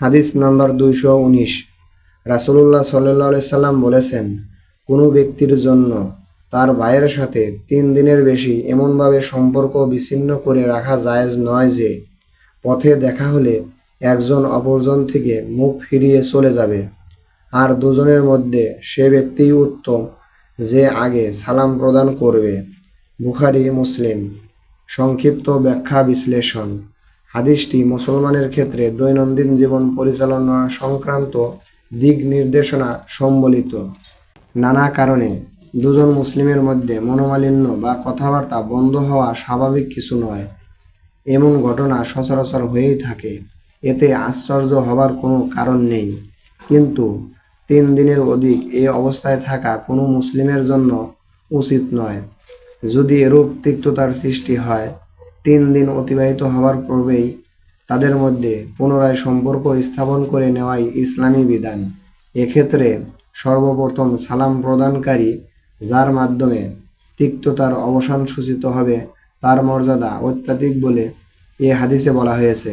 হাদিস নাম্বার 219। রাসূলুল্লাহ সাল্লাল্লাহু আলাইহি সাল্লাম বলেছেন, কোনো ব্যক্তির জন্য তার ভাইয়ের সাথে 3 দিনের বেশি এমনভাবে সম্পর্ক বিচ্ছিন্ন করে রাখা জায়েজ নয় যে পথে দেখা হলে একজন অপরজন থেকে মুখ ফিরিয়ে চলে যাবে, আর দুজনের মধ্যে সে ব্যক্তিই উত্তম যে আগে সালাম প্রদান করবে। বুখারী মুসলিম। সংক্ষিপ্ত ব্যাখ্যা বিশ্লেষণ। হাদিসটি মুসলমানের ক্ষেত্রে দৈনন্দিন জীবন পরিচালনা সংক্রান্ত দিক নির্দেশনা সম্বলিত। নানা কারণে দুজন মুসলিমের মধ্যে মনোমালিন্য বা কথাবার্তা বন্ধ হওয়া স্বাভাবিক কিছু নয়। এমন ঘটনা সচরাচর হয়েই থাকে, এতে আশ্চর্য হবার কোনো কারণ নেই। কিন্তু 3 দিনের অধিক এ অবস্থায় থাকা কোনো মুসলিমের জন্য উচিত নয়। যদি এরূপ তিক্ততার সৃষ্টি হয়, 3 দিন অতিবাহিত হবার পূর্বেই তাদের মধ্যে পুনরায় সম্পর্ক স্থাপন করে নেওয়াই ইসলামী বিধান। এক্ষেত্রে সর্বপ্রথম সালাম প্রদানকারী, যার মাধ্যমে তিক্ততার অবসান সূচিত হবে, তার মর্যাদা অত্যাধিক বলে এ হাদিসে বলা হয়েছে।